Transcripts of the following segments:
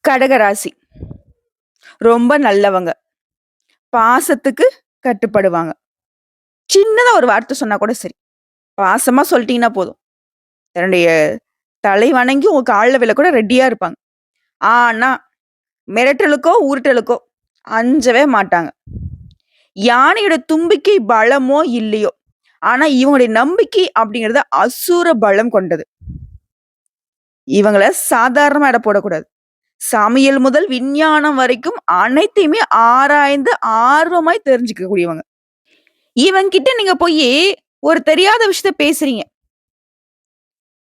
கடகராசி ரொம்ப நல்லவங்க. பாசத்துக்கு கட்டுப்படுவாங்க. சின்னதா ஒரு வார்த்தை சொன்னா கூட சரி. பாசமா சொல்ட்டீங்கன்னா போதும். தன்னுடைய தலை வணங்கி உங்க கால்ல விழ கூட ரெடியா இருப்பாங்க. ஆனா, மிரட்டலுக்கோ, உருட்டலுக்கோ அஞ்சவே மாட்டாங்க. யானையோட தும்பிக்கை பலமோ இல்லையோ, ஆனா இவங்களுடைய நம்பிக்கை அப்படிங்கிறது அசுர பலம் கொண்டது. இவங்கள சாதாரணமா எடை போடக்கூடாது. சமையல் முதல் விஞ்ஞானம் வரைக்கும் அனைத்தையுமே ஆராய்ந்து ஆர்வமாய் தெரிஞ்சுக்கக்கூடியவங்க. இவன்கிட்ட நீங்க போயி ஒரு தெரியாத விஷயத்த பேசுறீங்க.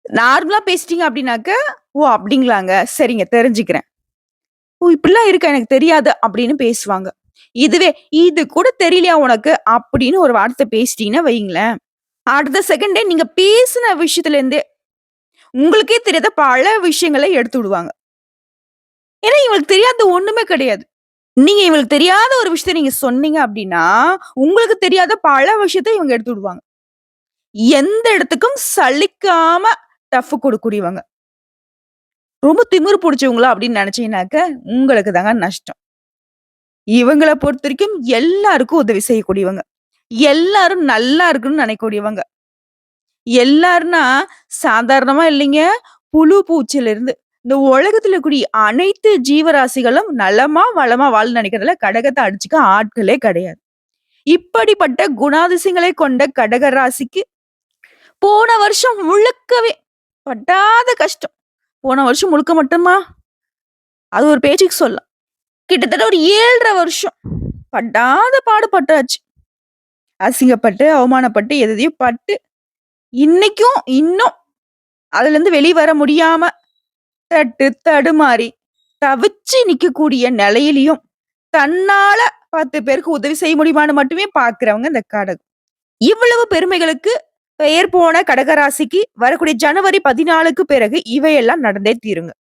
நார்மலா பேசிட்டீங்க அப்டின்னாக்க, "ஓ! அப்டிங்களாங்க. சரிங்க தெரிஞ்சுக்கிறேன். ஓ! இப்படிலாம் இருக்கா எனக்கு தெரியாது" அப்படின்னு பேசுவாங்க. இதுவே, "இது கூட தெரியலையா உனக்கு?" அப்படின்னு ஒரு வார்த்தை பேசிட்டீங்கன்னா வையுங்களேன், அடுத்த செகண்டே நீங்க பேசின விஷயத்துலேருந்தே உங்களுக்கே தெரியாத பல விஷயங்கள எடுத்து விடுவாங்க. ஏன்னா இவங்களுக்கு தெரியாதது ஒண்ணுமே கிடையாது. நீங்க இவங்களுக்கு தெரியாத ஒரு விஷயத்த நீங்க சொன்னீங்க அப்டின்னா, உங்களுக்கு தெரியாத பல விஷயத்த இவங்க எடுத்து விடுவாங்க. எந்த இடத்துக்கும் சலிக்காம டஃப் குடுக்கக்கூடியவங்க. ரொம்ப திமிரு புடிச்சவங்களா அப்டின்னு நெனச்சீங்கன்னாக்க, உங்களுக்கு தாங்க நஷ்டம். இவங்கள பொறுத்தவரைக்கும் எல்லாருக்கும் உதவி செய்யக்கூடியவங்க. எல்லாரும் நல்லா இருக்கணும்னு நெனைக்கக்கூடியவங்க. எல்லாருன்னா சாதாரணமா இல்லைங்க. புழு பூச்சிலிருந்து இந்த உலகத்துல இருக்கக்கூடிய அனைத்து ஜீவராசிகளும் நலமா, வளமா வாழணும்னு நெனைக்கிறதுல கடகத்த அடிச்சுக்க ஆட்களே கிடையாது. இப்படிப்பட்ட குணாதிசயங்களை கொண்ட கடக ராசிக்கு போன வருஷம் முழுக்கவே படாத கஷ்டம். போன வருஷம் முழுக்க மட்டுமா? அது ஒரு பேச்சுக்கு சொல்லலாம். கிட்டத்தட்ட ஒரு 7 1/2 வருஷம் படாத பாடு பட்டாச்சு. அசிங்கப்பட்டு, அவமானப்பட்டு, எதையோ பட்டு, இன்னைக்கும் இன்னும் அதுலருந்து வெளிய வர முடியாம தட்டு தடுமாறி தவிச்சு நிக்கக்கூடிய நிலையிலயும், தன்னால 10 பேருக்கு உதவி செய்ய முடியுமான்னு மட்டுமே பார்க்கிறவங்க இந்த கடகம். இவ்வளவு பெருமைகளுக்கு பெயர் போன கடகராசிக்கு வரக்கூடிய ஜனவரி 14க்கு பிறகு இவையெல்லாம் நடந்தே தீருங்க.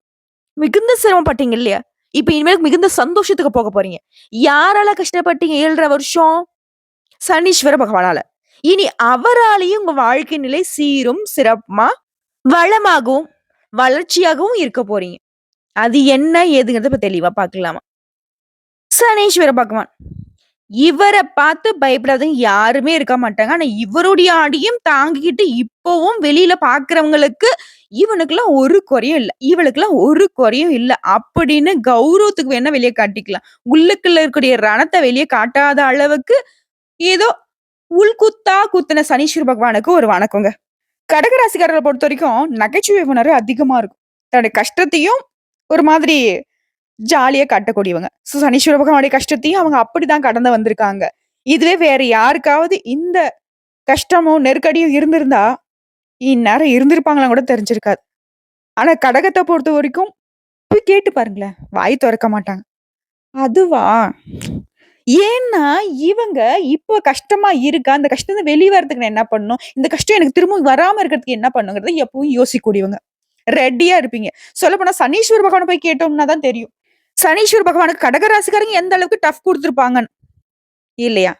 மிகுந்த சிரமப்பட்டீங்க இல்லையா? இப்ப இனிமேல் மிகுந்த சந்தோஷத்துக்கு போக போறீங்க. யாரால கஷ்டப்பட்டீங்க 7 1/2 வருஷம்? சனீஸ்வர பகவானால. இனி அவராலேயும் உங்க வாழ்க்கை நிலை சீரும், சிறப்புமா, வளமாகவும், வளர்ச்சியாகவும் இருக்க போறீங்க. அது என்ன ஏதுங்கிறத இப்ப தெளிவா பார்க்கலாமா? சனீஸ்வர பகவான். இவர பார்த்து பயப்படாதவங்க யாருமே இருக்க மாட்டாங்க. ஆனா இவருடைய அடியும் தாங்கிக்கிட்டு இப்பவும் வெளியில பார்க்கிறவங்களுக்கு, "இவனுக்கெல்லாம் ஒரு குறையும் இல்ல. இவளுக்கெல்லாம் ஒரு குறையும் இல்ல." அப்படின்னு கௌரவத்துக்கு வேணா வெளிய காட்டிக்கலாம். உள்ளுக்குள்ள இருக்கக்கூடிய ரணத்த வெளிய காட்டாத அளவுக்கு, ஏதோ உள்குத்தா குத்துன சனீஸ்வர பகவானுக்கு ஒரு வணக்கங்க. கடகராசிக்காரர்கள பொறுத்தவரைக்கும் நகைச்சுவை உணர்வு அதிகமா இருக்கும். தன்னுடைய கஷ்டத்தையும் ஒரு மாதிரி ஜாலியா காட்டக்கூடியவங்க. சனீஸ்வர பகவானுடைய கஷ்டத்தையும் அவங்க அப்படிதான் கடந்து வந்திருக்காங்க. இதுவே வேற யாருக்காவது இந்த கஷ்டமும், நெருக்கடியும் இருந்திருந்தா, இந்நேரம் இருந்திருப்பாங்களான்னு கூட தெரிஞ்சிருக்காது. ஆனா கடகத்த பொறுத்தவரைக்கும் போய் கேட்டு பாருங்களேன். வாய் தொறக்க மாட்டாங்க. அதுவா? ஏன்னா, இவங்க இப்போ கஷ்டமா இருக்கா? அந்த கஷ்டத்துல வெளிய வரதுக்கு நான் என்ன பண்ணணும்? இந்த கஷ்டம் எனக்கு திரும்பவும் வராம இருக்கிறதுக்கு என்ன பண்ணணுங்கிறத எப்பவும் யோசிக்கக்கூடியவங்க. ரெடியா இருப்பீங்க. சொல்லப்போனா சனீஸ்வர பகவான போய் கேட்டோம்னா தான் தெரியும். சனீஸ்வர பகவானுக்கு கடகராசிக்காரங்க எந்த அளவுக்கு டஃப் குடுத்துருப்பாங்கன்னு. இல்லையா?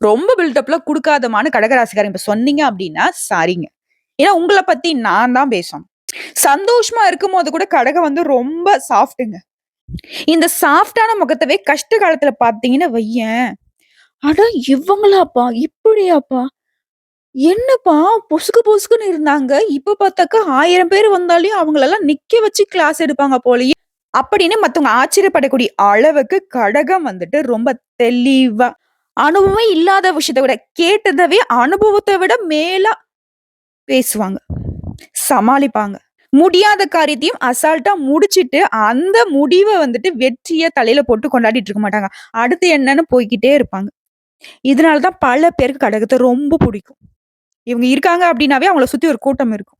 ரொம்ப பில்டப்லாம் குடுக்காதமான்னு கடகராசிக்காரங்க இப்ப சொன்னீங்க அப்டின்னா, சாரிங்க. ஏன்னா உங்கள பத்தி நான் தான் பேசணும். சந்தோஷமா இருக்கும்போது கூட கடகம் வந்து ரொம்ப சாஃப்ட்டுங்க. இந்த சாஃப்ட்டான முகத்தவே கஷ்ட காலத்துல பார்த்தீங்கன்னு வையேன், "அட இவங்களாப்பா! இப்படியாப்பா? என்னப்பா பொசுக்கு பொசுக்குன்னு இருந்தாங்க. இப்ப பார்த்தாக்கா 1000 பேர் வந்தாலும் அவங்களெல்லாம் நிக்க வச்சு கிளாஸ் எடுப்பாங்க போலயே!" அப்படின்னு மத்தவங்க ஆச்சரியப்படக்கூடிய அளவுக்கு கடகம் வந்துட்டு ரொம்ப தெளிவா, அனுபவமே இல்லாத விஷயத்த விட, கேட்டதவே அனுபவத்த விட மேலா பேசுவாங்க. சமாளிப்பாங்க. முடியாத காரியத்தையும் அசால்ட்டா முடிச்சுட்டு, அந்த முடிவ வந்துட்டு வெற்றிய தலையில போட்டு கொண்டாடிட்டு இருக்க மாட்டாங்க. அடுத்து என்னன்னு போய்க்கிட்டே இருப்பாங்க. இதனால தான் பல பேருக்கு கடகத்த ரொம்ப புடிக்கும். இவங்க இருக்காங்க அப்டின்னாவே அவங்கள சுத்தி ஒரு கூட்டம் இருக்கும்.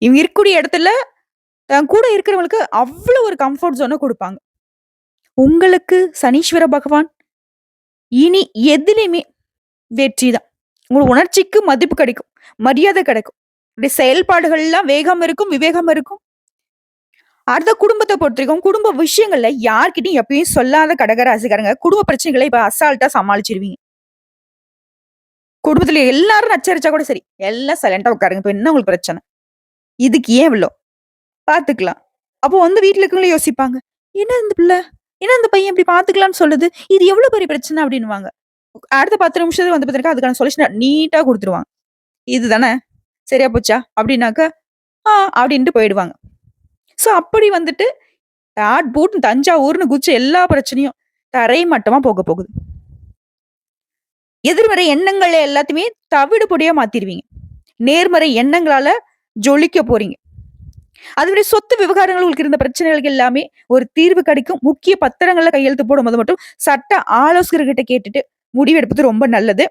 இவங்க இருக்கக்கூடிய இடத்துல தன் கூட இருக்கிறவங்களுக்கு அவ்ளோ ஒரு கம்ஃபோர்ட் ஜோன குடுப்பாங்க. உங்களுக்கு சனீஸ்வர பகவான் இனி எதிலுமே வெற்றி தான். உங்க உணர்ச்சிக்கு மதிப்பு கிடைக்கும். மரியாதை கிடைக்கும். உங்களுடைய செயல்பாடுகள்லாம் வேகம் இருக்கும், விவேகம் இருக்கும். அடுத்த குடும்பத்த பொறுத்தவரைக்கும், குடும்ப விஷயங்கள்ல யார்கிட்டயும் எப்பயும் சொல்லாத கடகராசிக்காரங்க, குடும்ப பிரச்சனைகள இப்ப அசால்ட்டா சமாளிச்சுருவீங்க. குடும்பத்துல எல்லாரும் நச்சரிச்சா கூட சரி, எல்லாம் சைலன்ட்டா உட்காருங்க. இப்ப என்ன உங்களுக்கு பிரச்சனை? இதுக்கு ஏன் இவ்ளோ? பாத்துக்கலாம். அப்போ வந்து வீட்ல இருக்கவங்களே யோசிப்பாங்க. "என்ன இந்த பிள்ள? என்ன இந்த பையன் இப்படி பார்த்துக்கலாம்ன்னு சொல்லுது? இது எவ்வளோ பெரிய பிரச்சனை?" அப்படின்னுவாங்க. அடுத்த 10 நிமிஷத்துல வந்து பார்த்தீங்கன்னா, அதுக்கான சொல்யூஷன நீட்டா குடுத்துருவாங்க. "இதுதானே? சரியா போச்சா?" அப்படின்னாக்கா, "ஆ" அப்படின்ட்டு போயிடுவாங்க. ஸோ அப்படி வந்துட்டு டாட் பூட்ன்னு தஞ்சாவூர்ன்னு குதிச்ச எல்லா பிரச்சனையும் தரை மட்டமா போக போகுது. எதிர்மறை எண்ணங்கள் எல்லாத்தையுமே தவிடு பொடியா மாத்திருவீங்க. நேர்மறை எண்ணங்களால ஜொலிக்க போறீங்க. அதுமாரி சொத்து விவகாரங்கள் உங்களுக்கு இருந்த பிரச்சனைகளுக்கு எல்லாமே ஒரு தீர்வு கிடைக்கும். முக்கிய பத்திரங்கள்ல கையெழுத்து போடும்போது மட்டும் சட்ட ஆலோசகர்கிட்ட கேட்டுட்டு முடிவெடுப்பது ரொம்ப நல்லது.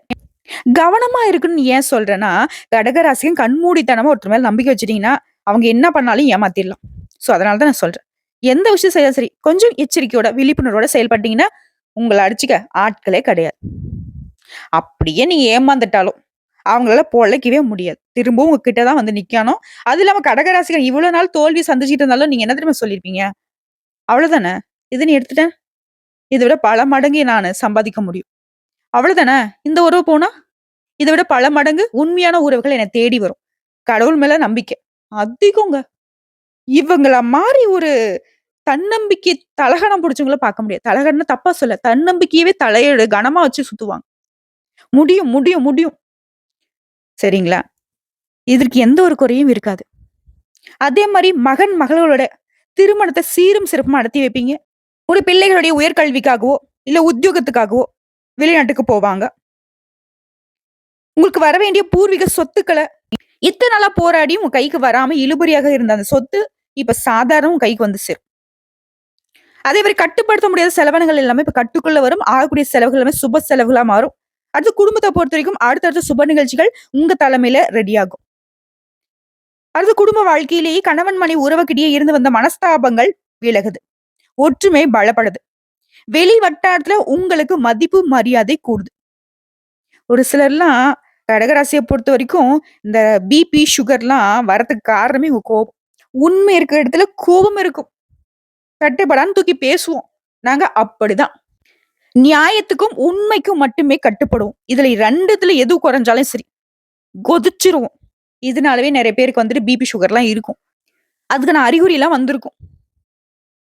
கவனமா இருக்கணும்னு ஏன் சொல்றேன்னா, கடகராசியும் கண்மூடித்தனமா ஒருத்தர் மேல நம்பிக்கை வச்சுட்டீங்கன்னா, அவங்க என்ன பண்ணாலும் ஏமாத்திரலாம். ஸோ அதனால தான் நான் சொல்றேன். எந்த விஷயம் செய்தாலும் சரி, கொஞ்சம் எச்சரிக்கையோட, விழிப்புணர்வோட செயல்பட்டீங்கன்னா, உங்கள அடிச்சுக்க ஆட்களே கிடையாது. அப்படியே நீங்க ஏமாந்துட்டாலும், அவங்களால பொழைக்கவே முடியாது. திரும்பவும் உங்ககிட்ட தான் வந்து நிக்கணும். அது இல்லாம கடகராசிகள் இவ்வளோ நாள் தோல்வி சந்திச்சுட்டு இருந்தாலும், நீங்க என்ன தெரியுமா சொல்லியிருப்பீங்க? "அவ்வளோதானே, இத நீ எடுத்துட்டேன். இத விட பல மடங்கு நானு சம்பாதிக்க முடியும். அவ்வளோதானே, இந்த உறவு போனா, இத விட பல மடங்கு உண்மையான உறவுகள் என்ன தேடி வரும்." கடவுள் மேல நம்பிக்கை அதிகங்க. இவங்கள மாரி ஒரு தன்னம்பிக்கை தலகணம் புடிச்சவங்கள பார்க்க முடியாது. தலகணம்னு தப்பா சொல்லல. தன்னம்பிக்கையவே தலையில கனமா வச்சு சுத்துவாங்க. முடியும், முடியும், முடியும். சரிங்களா? இதற்கு எந்த ஒரு குறையும் இருக்காது. அதே மாரி மகன், மகளோட திருமணத்த சீரும் சிறப்புமா நடத்தி வைப்பீங்க. ஒரு பிள்ளைகளுடைய உயர்கல்விக்காகவோ, இல்ல உத்தியோகத்துக்காகவோ வெளிநாட்டுக்கு போவாங்க. உங்களுக்கு வர வேண்டிய பூர்வீக சொத்துக்கள இத்தன நாளா போராடியும் உங்க கைக்கு வராம இழுபறியாக இருந்த அந்த சொத்து, இப்ப சாதாரண உங்க கைக்கு வந்து சேரும். அதே மாரி கட்டுப்படுத்த முடியாத செலவினங்கள் எல்லாமே இப்ப கட்டுக்குள்ள வரும். ஆகக்கூடிய செலவுகள் எல்லாமே சுப செலவுகளா மாறும். அடுத்து குடும்பத்த பொறுத்தவரைக்கும் அடுத்தடுத்த சுப நிகழ்ச்சிகள் உங்க தலைமையில ரெடி ஆகும். அடுத்து குடும்ப வாழ்க்கையிலேயே கணவன் மனைவி உறவுக்கிடையே இருந்து வந்த மனஸ்தாபங்கள் விலகுது. ஒற்றுமை பலப்படுது. வெளி வட்டாரத்துல உங்களுக்கு மதிப்பு, மரியாதை கூடுது. ஒரு சிலர்லாம் கடகராசிய பொறுத்தவரைக்கும் இந்த பிபி, சுகர்லாம் வரதுக்கு காரணமே உங்க கோபம். உண்மை இருக்கிற இடத்துல கோபம் இருக்கும். கட்டுப்படான்னு தூக்கி பேசுவோம். நாங்க அப்படிதான். நியாயத்துக்கும், உண்மைக்கும் மட்டுமே கட்டுப்படுவோம். இதுல 2த்துல எது குறைஞ்சாலும் சரி, கொதிச்சுருவோம். இதனாலவே நெறைய பேருக்கு வந்துட்டு பிபி, சுகர்லாம் இருக்கும். அதுக்கான அறிகுறிலாம் வந்திருக்கும்.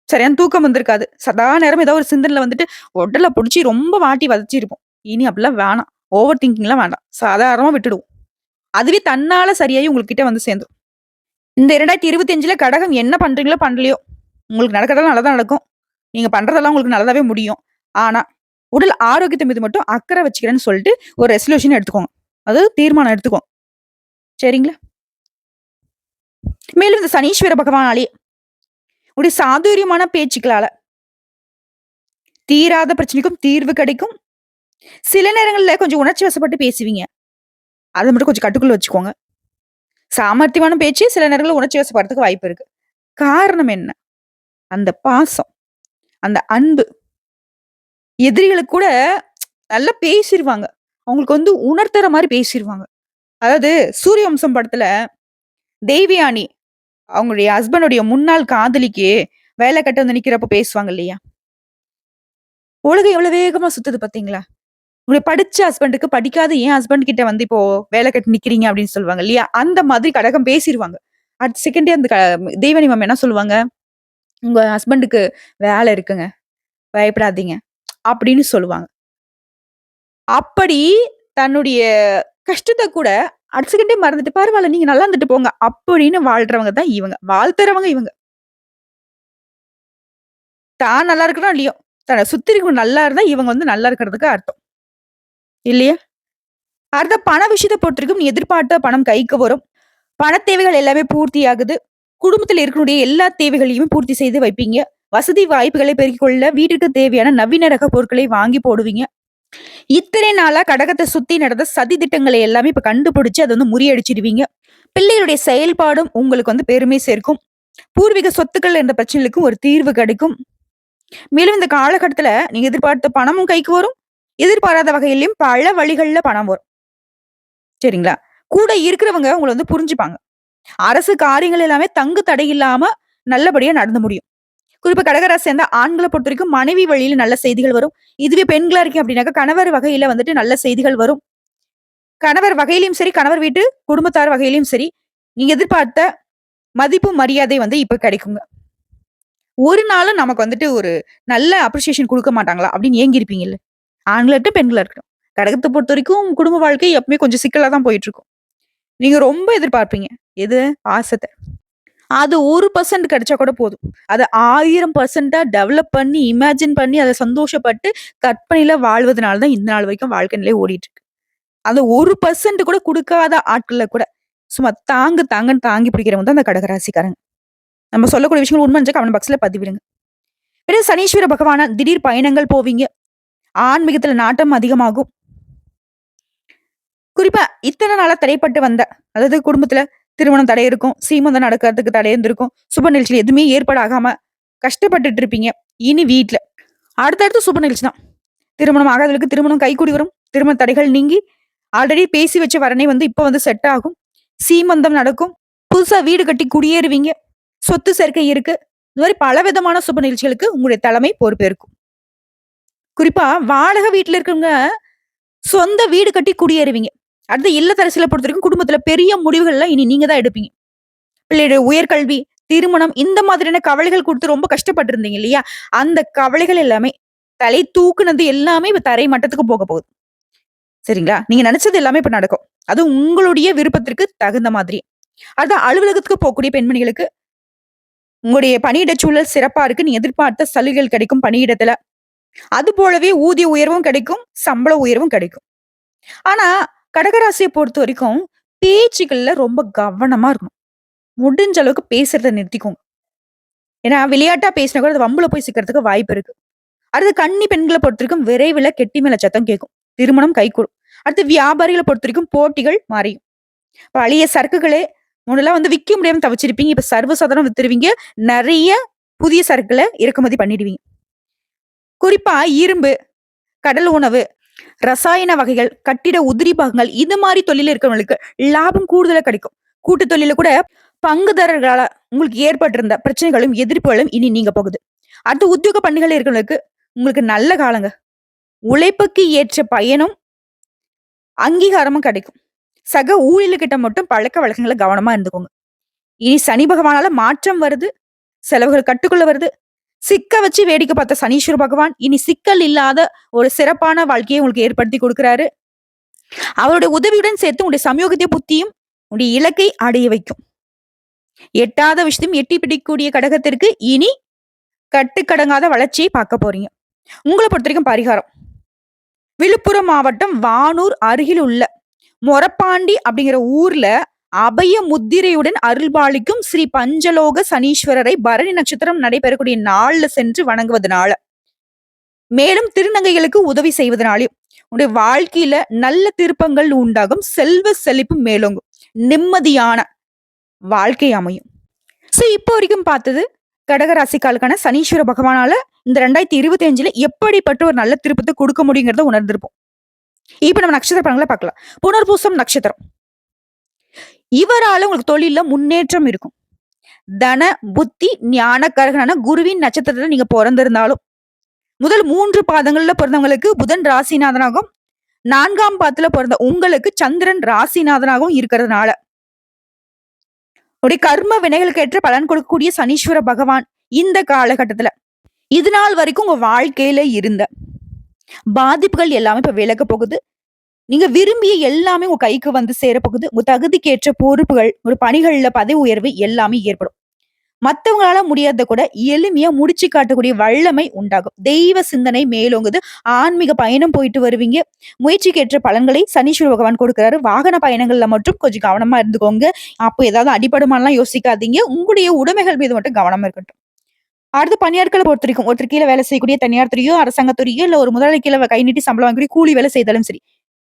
சரியான தூக்கம் வந்திருக்காது. சதா நேரம் ஏதோ ஒரு சிந்தனையில வந்துட்டு உடல புடிச்சு ரொம்ப வாட்டி வதச்சிருப்போம். இனி அப்படிலாம் வேணாம். ஓவர் திங்கிங்லாம் வேண்டாம். சாதாரணமா விட்டுடுவோம். அதுவே தன்னால சரியாயி உங்ககிட்ட வந்து சேர்ந்துரும். இந்த 2025ல கடகம் என்ன பண்றீங்களோ, பண்ணலையோ, உங்களுக்கு நடக்கிறதெல்லாம் நல்லதா நடக்கும். நீங்க பண்றதெல்லாம் உங்களுக்கு நல்லதாவே முடியும். ஆனா, உடல் ஆரோக்கியத்த மீது மட்டும் அக்கறை வச்சுக்கிறேன்னு சொல்லிட்டு ஒரு ரெசல்யூஷன் எடுத்துக்கோங்க. அதாவது தீர்மானம் எடுத்துக்கோங்க. சரிங்களா? மேலும் இந்த சனீஸ்வர பகவானாலே உடைய சாதுரியமான பேச்சுக்களால தீராத பிரச்சனைக்கும் தீர்வு கிடைக்கும். சில நேரங்கள்ல கொஞ்சம் உணர்ச்சி வசப்பட்டு பேசுவீங்க. அத மட்டும் கொஞ்சம் கட்டுக்குள்ள வச்சுக்கோங்க. சாமர்த்தியமான பேச்சு சில நேரங்கள்ல உணர்ச்சி வசப்படுறதுக்கு வாய்ப்பு இருக்கு. காரணம் என்ன? அந்த பாசம், அந்த அன்பு. எதிரிகளுக்கு கூட நல்லா பேசிருவாங்க. அவங்களுக்கு வந்து உணர்த்துற மாரி பேசிருவாங்க. அதாவது சூரியவம்சம் படத்துல தேவயானி அவங்களுடைய ஹஸ்பண்டுடைய முன்னாள் காதலிக்கு வேலை கட்டு வந்து நிக்கிறப்ப பேசுவாங்க இல்லையா? உலகம் எவ்வளவு வேகமா சுத்துது பார்த்தீங்களா? உங்களுடைய படிச்ச ஹஸ்பண்டுக்கு படிக்காத என் ஹஸ்பண்ட் கிட்ட வந்து இப்போ வேலை கட்டு நிக்கிறீங்க அப்படின்னு சொல்லுவாங்க இல்லையா? அந்த மாதிரி கடகம் பேசிருவாங்க. அடுத்த செகண்டே அந்த தெய்வானி மேம் என்ன சொல்லுவாங்க? "உங்க ஹஸ்பண்டுக்கு வேலை இருக்குங்க. பயப்படாதீங்க." அப்படின்னு சொல்லுவாங்க. அப்படி தன்னுடைய கஷ்டத்த கூட அடுத்த செகண்டே மறந்துட்டு, "பரவால்ல நீங்க நல்லா இருந்துட்டு போங்க." அப்படின்னு வாழ்றவங்க தான் இவங்க. வாழ்த்துறவங்க இவங்க. தான் நல்லா இருக்கிறோ இல்லையோ, தன்ன சுத்தி இருக்கவங்க நல்லா இருந்தா இவங்க வந்து நல்லா இருக்கிறதுக்கு அர்த்தம். இல்லையா? அடுத்த பண விஷயத்த பொறுத்தவரைக்கும் நீ எதிர்பார்த்த பணம் கைக்கு வரும். பணத் தேவைகள் எல்லாமே பூர்த்தியாகுது. குடும்பத்தில இருக்கக்கூடிய எல்லா தேவைகளையும் பூர்த்தி செய்து வைப்பீங்க. வசதி வாய்ப்புகளை பெருக்கிக் கொள்ள வீட்டுக்கு தேவையான நவீன ரக பொருட்களை வாங்கி போடுவீங்க. இத்தனை நாளா கடகத்த சுத்தி நடந்த சதி திட்டங்களை எல்லாமே இப்ப கண்டுபிடிச்சு அத வந்து முறியடிச்சிடுவீங்க. பிள்ளைகளுடைய செயல்பாடும் உங்களுக்கு வந்து பெருமை சேர்க்கும். பூர்வீக சொத்துக்கள் என்ற பிரச்சனைகளுக்கும் ஒரு தீர்வு கிடைக்கும். மேலும் இந்த காலகட்டத்துல நீங்க எதிர்பார்த்த பணமும் கைக்கு வரும். எதிர்பாராத வகையிலயும் பல வழிகள்ல பணம் வரும். சரிங்களா? கூட இருக்கிறவங்க உங்கள வந்து புரிஞ்சுப்பாங்க. அரசு காரியங்கள் எல்லாமே தங்கு தடை இல்லாம நல்லபடியா நடந்து முடியும். குறிப்பா கடகராசி சேர்ந்த ஆண்கள பொறுத்தவரைக்கும் மனைவி வழியில நல்ல செய்திகள் வரும். இதுவே பெண்களா இருக்கீங்க அப்படின்னாக்கா, கணவர் வகையில வந்துட்டு நல்ல செய்திகள் வரும். கணவர் வகையிலயும் சரி, கணவர் வீட்டு குடும்பத்தார் வகையிலயும் சரி, நீங்க எதிர்பார்த்த மதிப்பு, மரியாதை வந்து இப்ப கிடைக்குங்க. ஒரு நாளும் நமக்கு வந்துட்டு ஒரு நல்ல அப்ரிசியேஷன் குடுக்க மாட்டாங்களா? அப்படின்னு ஏங்கியிருப்பீங்கல்ல. ஆண்களா இருக்கட்டும், பெண்களா இருக்கட்டும். கடகத்த பொறுத்தவரைக்கும் குடும்ப வாழ்க்கை எப்பவுமே கொஞ்சம் சிக்கலா தான் போயிட்டுருக்கும். நீங்க ரொம்ப எதிர்பார்ப்பீங்க. எது? பாசத்த. அது 1% கிடைச்சா கூட போதும். அத 1000% டெவலப் பண்ணி, இமேஜின் பண்ணி, அத சந்தோஷப்பட்டு, கற்பனையில வாழ்வதனால தான் இந்த நாள் வரைக்கும் வாழ்க்கை நிலை ஓடிட்டு இருக்கு. அந்த 1% கூட குடுக்காத ஆட்கள்ல கூட, சும்மா தாங்கு தாங்கன்னு தாங்கி பிடிக்கிறவங்க தான் அந்த கடகராசிக்காரங்க. நம்ம சொல்லக்கூடிய விஷயங்கள் உண்மைன்னு கமெண்ட் பாக்ஸ்ல பதிவிடுங்க. பிறகு சனீஸ்வர பகவானா திடீர் பயணங்கள் போவீங்க. ஆன்மீகத்துல நாட்டம் அதிகமாகும். குறிப்பா இத்தன நாளா தடைப்பட்டு வந்த அதாவது குடும்பத்துல திருமணம் தடை இருக்கும். சீமந்தம் நடக்கிறதுக்கு தடை இருந்திருக்கும். சுப நிகழ்ச்சிகள் எதுவுமே ஏற்பாடாகாம கஷ்டப்பட்டுட்டு இருப்பீங்க. இனி வீட்ல அடுத்தடுத்து சுப நிகழ்ச்சி தான். திருமணம் ஆகாதவர்களுக்கு திருமணம் கைகூடி வரும். திருமண தடைகள் நீங்கி ஆல்ரெடி பேசி வச்ச வரனே வந்து இப்ப வந்து செட் ஆகும். சீமந்தம் நடக்கும். புதுசா வீடு கட்டி குடியேறுவீங்க. சொத்து சேர்க்கை இருக்கு. இந்த மாதிரி பலவிதமான சுப நிகழ்ச்சிகளுக்கு உங்களுடைய தலைமை பொறுப்பேற்கும். குறிப்பா வாடகை வீட்ல இருக்கவங்க சொந்த வீடு கட்டி குடியேறுவீங்க. அடுத்து இல்லத்தரசிகள பொறுத்தவரைக்கும் குடும்பத்துல பெரிய முடிவுகள்லாம் இனி நீங்க தான் எடுப்பீங்க. பிள்ளையுடைய உயர்கல்வி, திருமணம் இந்த மாதிரியான கவலைகள் குடுத்து ரொம்ப கஷ்டப்பட்டு இருந்தீங்க இல்லையா? அந்த கவலைகள் எல்லாமே தலை தூக்குனது எல்லாமே இப்ப தரை மட்டத்துக்கு போக போகுது. சரிங்களா? நீங்க நெனச்சது எல்லாமே இப்ப நடக்கும். அதுவும் உங்களுடைய விருப்பத்திற்கு தகுந்த மாதிரி. அதான் அலுவலகத்துக்கு போகக்கூடிய பெண்மணிகளுக்கு உங்களுடைய பணியிட சூழல் சிறப்பா இருக்கு. நீங்க எதிர்பார்த்த சலுகைகள் கிடைக்கும் பணியிடத்துல. அது போலவே ஊதிய உயர்வும் கிடைக்கும், சம்பள உயர்வும் கிடைக்கும். ஆனா, கடகராசிய பொறுத்தவரைக்கும் பேச்சுக்கள்ல ரொம்ப கவனமா இருக்கணும். முடிஞ்ச அளவுக்கு பேசுறத நிறுத்திக்கோங்க. ஏன்னா, விளையாட்டா பேசினா கூட அது வம்புல போய் சிக்கிறதுக்கு வாய்ப்பு இருக்கு. அடுத்து கன்னி பெண்கள பொறுத்தவரைக்கும் விரைவில கெட்டி மேல சத்தம் கேட்கும். திருமணம் கைகூடும். அடுத்து வியாபாரிகள பொறுத்தவரைக்கும் போட்டிகள் மாறியும். பழைய சரக்குகளே முன்னலாம் வந்து விக்க முடியாம தவிச்சிருப்பீங்க. இப்ப சர்வசாதாரணம் வித்துருவீங்க. நெறைய புதிய சரக்குகள இறக்குமதி பண்ணிடுவீங்க. குறிப்பா இரும்பு, கடல் உணவு, ரசாயன வகைகள், கட்டிட உதிரி பாகங்கள் இது மாரி தொழில்ல இருக்கிறவங்களுக்கு லாபம் கூடுதலா கிடைக்கும். கூட்டு தொழில்ல கூட பங்குதாரர்களால உங்களுக்கு ஏற்பட்டிருந்த பிரச்சனைகளும், எதிர்ப்புகளும் இனி நீங்க போகுது. அடுத்து உத்தியோக பணிகள் இருக்கிறவங்களுக்கு உங்களுக்கு நல்ல காலங்க. உழைப்புக்கு ஏற்ற பயனும், அங்கீகாரமும் கிடைக்கும். சக ஊழியர்கிட்ட மட்டும் பழக்கவழக்கங்கள்ல கவனமா இருந்துக்கோங்க. இனி சனி பகவானால மாற்றம் வருது. செலவுகள் கட்டுக்குள்ள வருது. சிக்க வச்சு வேடிக்கை பார்த்த சனீஸ்வர பகவான் இனி சிக்கல் இல்லாத ஒரு சிறப்பான வாழ்க்கையை உங்களுக்கு ஏற்படுத்தி கொடுக்கிறாரு. அவருடைய உதவியுடன் சேர்த்து உங்களுடைய சமயோகத்திய புத்தியும் உங்களுடைய இலக்கை அடைய வைக்கும். எட்டாத விஷயத்தையும் எட்டி பிடிக்கக்கூடிய கடகத்திற்கு இனி கட்டுக்கடங்காத வளர்ச்சியை பார்க்க போறீங்க. உங்கள பொறுத்தவரைக்கும் பரிகாரம். விழுப்புரம் மாவட்டம் வானூர் அருகில் உள்ள மொரப்பாண்டி அப்படிங்கிற ஊர்ல அபய முத்திரையுடன் அருள்பாலிக்கும் ஸ்ரீ பஞ்சலோக சனீஸ்வரரை பரணி நட்சத்திரம் நடைபெறக்கூடிய நாள்ல சென்று வணங்குவதனால மேலும் திருநங்கைகளுக்கு உதவி செய்வதனாலையும் உங்களுடைய வாழ்க்கையில நல்ல திருப்பங்கள் உண்டாகும். செல்வ செழிப்பு மேலோங்கும். நிம்மதியான வாழ்க்கை அமையும். சோ இப்போ வரைக்கும் பார்த்தது கடகராசிக்காலுக்கான சனீஸ்வர பகவானால இந்த 2025ல எப்படிப்பட்ட ஒரு நல்ல திருப்பத்தை கொடுக்க முடியுங்கிறத உணர்ந்திருப்போம். இப்ப நம்ம நட்சத்திர பலன்களை பார்க்கலாம். புனர்பூசம் நட்சத்திரம். இவரால உங்களுக்கு தொழில்ல முன்னேற்றம் இருக்கும். தன, புத்தி, ஞான கரகனான குருவின் நட்சத்திரத்துல நீங்க பிறந்திருந்தாலும் முதல் 3 பாதங்கள்ல பிறந்தவங்களுக்கு புதன் ராசிநாதனாகவும் 4ஆம் பாதத்துல பிறந்த உங்களுக்கு சந்திரன் ராசிநாதனாகவும் இருக்கிறதுனால உடைய கர்ம வினைகளுக்கு ஏற்ற பலன் கொடுக்கக்கூடிய சனீஸ்வர பகவான் இந்த காலகட்டத்துல இது நாள் வரைக்கும் உங்க வாழ்க்கையில இருந்த பாதிப்புகள் எல்லாமே இப்ப விலக போகுது. நீங்க விரும்பிய எல்லாமே உங்க கைக்கு வந்து சேரப்போகுது. உங்க தகுதிக்கு ஏற்ற பொறுப்புகள், ஒரு பணிகள்ல பதவி உயர்வு எல்லாமே ஏற்படும். மத்தவங்களால முடியாத கூட எளிமையா முடிச்சு காட்டக்கூடிய வல்லமை உண்டாகும். தெய்வ சிந்தனை மேலோங்குது. ஆன்மீக பயணம் போயிட்டு வருவீங்க. முயற்சிக்கு ஏற்ற பலன்களை சனீஸ்வர பகவான் கொடுக்கிறாரு. வாகன பயணங்கள்ல மட்டும் கொஞ்சம் கவனமா இருந்துக்கோங்க. அப்போ ஏதாவது அடிபடுமாலாம் யோசிக்காதீங்க. உங்களுடைய உடைமைகள் மீது மட்டும் கவனமா இருக்கட்டும். அடுத்து பணியாட்களை பொறுத்திருக்கும். ஒருத்தர் கீழ வேலை செய்யக்கூடிய தனியார் துறையோ, அரசாங்கத் துறையோ, இல்ல ஒரு முதலாளி கீழ கை நீட்டி சம்பளம் வாங்கக்கூடிய கூலி வேலை செய்தாலும் சரி.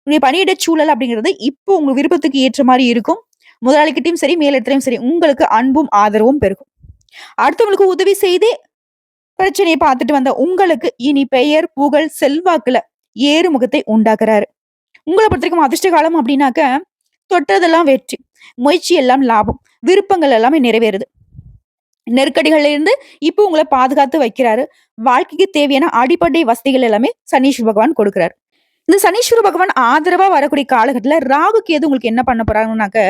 உங்களுடைய பணியிட சூழல் அப்படிங்கிறது இப்போ உங்க விருப்பத்துக்கு ஏற்ற மாரி இருக்கும். முதலாளிகிட்டயும் சரி, மேலிடத்திலயும் சரி உங்களுக்கு அன்பும் ஆதரவும் பெருகும். அடுத்தவங்களுக்கு உதவி செய்து பிரச்சனையை பார்த்துட்டு வந்த உங்களுக்கு இனி பெயர், புகழ், செல்வாக்குல ஏறுமுகத்தை உண்டாக்குறாரு. உங்கள பொறுத்தவரைக்கும் அதிர்ஷ்ட காலம் அப்படின்னாக்க தொட்டதெல்லாம் வெற்றி, முயற்சி எல்லாம் லாபம், விருப்பங்கள் எல்லாமே நிறைவேறுது. நெருக்கடிகள்ல இருந்து இப்போ உங்களை பாதுகாத்து வைக்கிறாரு. வாழ்க்கைக்கு தேவையான அடிப்படை வசதிகள் எல்லாமே சனீஸ்வர பகவான் கொடுக்கிறாரு. இந்த சனீஸ்வர பகவான் ஆதரவா வரக்கூடிய காலகட்டத்துல ராகு கேது உங்களுக்கு என்ன பண்ண போறாங்கன்னாக்க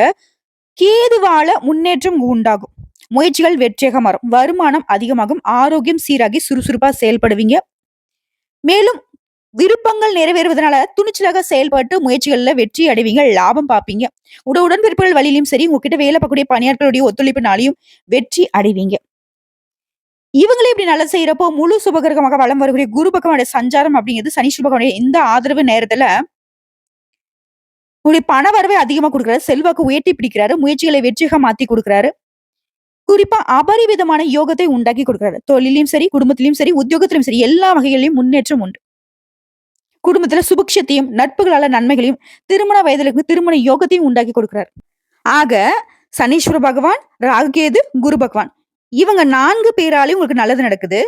கேதுவால முன்னேற்றம் உண்டாகும். முயற்சிகள் வெற்றியாக மாறும். வருமானம் அதிகமாகும். ஆரோக்கியம் சீராகி சுறுசுறுப்பா செயல்படுவீங்க. மேலும் விருப்பங்கள் நிறைவேறுவதனால துணிச்சலாக செயல்பட்டு முயற்சிகள்ல வெற்றி அடைவீங்க. லாபம் பார்ப்பீங்க. உடன்பிறப்புகள் வழியிலும் சரி, உங்ககிட்ட வேலை பார்க்கக்கூடிய பணியாட்களுடைய ஒத்துழைப்பினாலையும் வெற்றி அடைவீங்க. இவங்களே இப்படி நல்லா செய்யறப்போ முழு சுபகிரகமாக வலம் வரக்கூடிய குரு பகவானுடைய சஞ்சாரம் அப்படிங்கிறது சனீஸ்வர பகவானுடைய இந்த ஆதரவு நேரத்துல உங்களுடைய பண வரவை அதிகமா கொடுக்குறாரு. செல்வாக்கு உயர்த்தி பிடிக்கிறாரு. முயற்சிகளை வெற்றியாக மாத்தி கொடுக்குறாரு. குறிப்பா அபரிவிதமான யோகத்தை உண்டாக்கி கொடுக்குறாரு. தொழிலையும் சரி, குடும்பத்திலும் சரி, உத்தியோகத்திலும் சரி, எல்லா வகைகளிலும் முன்னேற்றம் உண்டு. குடும்பத்துல சுபிக்ஷத்தையும் நட்புகளால நன்மைகளையும் திருமண வயதிலுக்கு திருமண யோகத்தையும் உண்டாக்கி கொடுக்கிறார். ஆக சனீஸ்வர பகவான், ராகுகேது, குரு பகவான் இவங்க 4 பேராலையும் உங்களுக்கு நல்லது நடக்குது.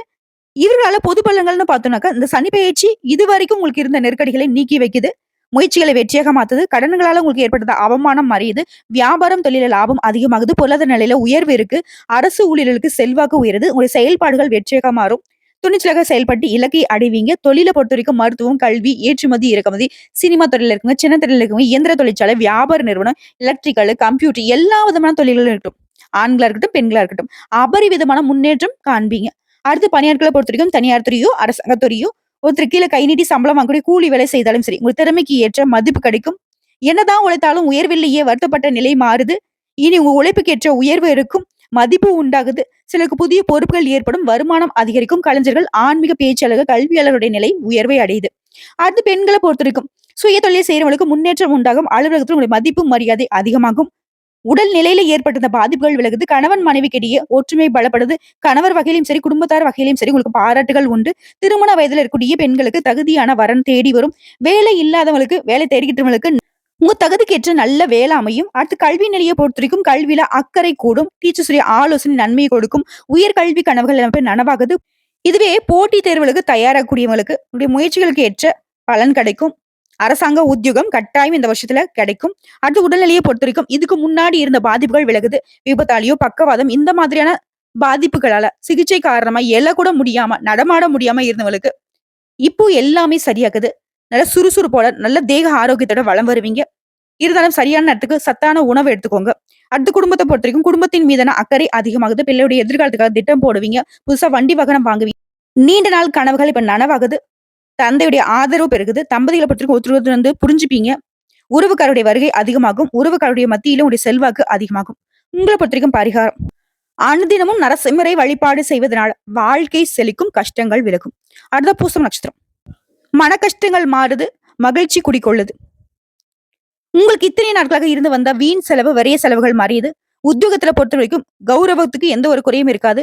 இவர்களால பொது பலன்கள்னு பார்த்தோம்னாக்கா இந்த சனி பெயர்ச்சி இதுவரைக்கும் உங்களுக்கு இருந்த நெருக்கடிகளை நீக்கி வைக்குது. முயற்சிகளை வெற்றியாக மாத்துது. கடன்களால உங்களுக்கு ஏற்பட்ட அவமானம் மறையுது. வியாபாரம் தொழில லாபம் அதிகமாகுது. பொருளாதார நிலையில உயர்வு இருக்கு. அரசு ஊழியர்களுக்கு செல்வாக்கு உயருது. உங்களுடைய செயல்பாடுகள் வெற்றியாக மாறும். துணிச்சலாக செயல்பட்டு இலக்கை அடைவீங்க. தொழில பொறுத்த வரைக்கும் மருத்துவம், கல்வி, ஏற்றுமதி, இறக்குமதி, சினிமா துறையில இருக்கவங்க, சின்ன துறையில இருக்கவங்க, இயந்திர தொழிற்சாலை, வியாபார நிறுவனம், எலக்ட்ரிக்கல், கம்ப்யூட்டர் எல்லா விதமான தொழில்களும் இருக்கட்டும். ஆண்களா இருக்கட்டும், பெண்களா இருக்கட்டும். அபரிவிதமான முன்னேற்றம் காண்பீங்க. அடுத்து பணியாட்களை பொறுத்த வரைக்கும் தனியார் துறையோ, அரசாங்க துறையோ, ஒருத்தர் கீழே கை நீட்டி சம்பளம் வாங்கக்கூடிய கூலி வேலை செய்தாலும் சரி, உங்க திறமைக்கு ஏற்ற மதிப்பு கிடைக்கும். என்னதான் உழைத்தாலும் உயர்வில்லையே வருத்தப்பட்ட நிலை மாறுது. இனி உங்க உழைப்புக்கு ஏற்ற உயர்வு இருக்கும். மதிப்பு உண்டாகுது. சிலருக்கு புதிய பொறுப்புகள் ஏற்படும். வருமானம் அதிகரிக்கும். கலைஞர்கள், ஆன்மீக பேச்சாளர்கள், கல்வியாளருடைய நிலை உயர்வை அடையுது. அடுத்து பெண்களை பொறுத்த வரைக்கும் சுய தொழிலை செய்யறவங்களுக்கு முன்னேற்றம் உண்டாகும். அலுவலகத்தில் உங்களுடைய மதிப்பு மரியாதை அதிகமாகும். உடல் நிலையில ஏற்பட்ட பாதிப்புகள் விலகுது. கணவன் மனைவிக்கிடையே ஒற்றுமை பலப்படுது. கணவர் வகையிலும் சரி, குடும்பத்தார் வகையிலும் சரி உங்களுக்கு பாராட்டுகள் உண்டு. திருமண வயதுல இருக்கக்கூடிய பெண்களுக்கு தகுதியான வரன் தேடி வரும். வேலை இல்லாதவங்களுக்கு, வேலை தேடிக்கிட்டவங்களுக்கு உங்க தகுதிக்கேற்ற நல்ல வேலை அமையும். அடுத்து கல்வி நிலையை பொறுத்த வரைக்கும் கல்வியில அக்கறை கூடும். டீச்சர்ஸுடைய ஆலோசனை நன்மையை கொடுக்கும். உயர்கல்வி கனவுகள் எல்லாமே நனவாகுது. இதுவே போட்டித் தேர்வுகளுக்கு தயாராகக்கூடியவங்களுக்கு உடைய முயற்சிகளுக்கு ஏற்ற பலன் கிடைக்கும். அரசாங்க உத்தியோகம் கட்டாயம் இந்த வருஷத்துல கிடைக்கும். அடுத்து உடல்நிலையை பொறுத்த வரைக்கும் இதுக்கு முன்னாடி இருந்த பாதிப்புகள் விலகுது. விபத்தாலேயோ, பக்கவாதம் இந்த மாதிரியான பாதிப்புகளால சிகிச்சை காரணமா எழக்கூட முடியாம, நடமாட முடியாம இருந்தவங்களுக்கு இப்போ எல்லாமே சரியாகுது. நல்ல சுறுசுறுப்போட, நல்ல தேக ஆரோக்கியத்தோட வளம் வருவீங்க. இருந்தாலும் சரியான நேரத்துக்கு சத்தான உணவு எடுத்துக்கோங்க. அடுத்து குடும்பத்தை பொறுத்த வரைக்கும் குடும்பத்தின் மீதான அக்கறை அதிகமாகுது. பிள்ளையுடைய எதிர்காலத்துக்காக திட்டம் போடுவீங்க. புதுசா வண்டி வாகனம் வாங்குவீங்க. நீண்ட நாள் கனவுகள் இப்ப நனவாகுது. தந்தையுடைய ஆதரவு பெருகுது. தம்பதிகளை பொறுத்த வரைக்கும் ஒருத்தர் வந்து புரிஞ்சுப்பீங்க. உறவுக்காருடைய வருகை அதிகமாகும். உறவுக்காருடைய மத்தியிலும் உடைய செல்வாக்கு அதிகமாகும். உங்களை பொறுத்த வரைக்கும் பரிகாரம் அனுதினமும் நரசிம்மரை வழிபாடு செய்வதனால வாழ்க்கை செழிக்கும், கஷ்டங்கள் விலகும். அடுத்த பூசம் நட்சத்திரம். மன கஷ்டங்கள் மாறுது. மகிழ்ச்சி குடிக்கொள்ளுது. உங்களுக்கு இத்தனை நாட்களாக இருந்து வந்த வீண் செலவு, வரிய செலவுகள் மாறியது. உத்தியோகத்துல பொறுத்த வரைக்கும் கௌரவத்துக்கு எந்த ஒரு குறையும் இருக்காது.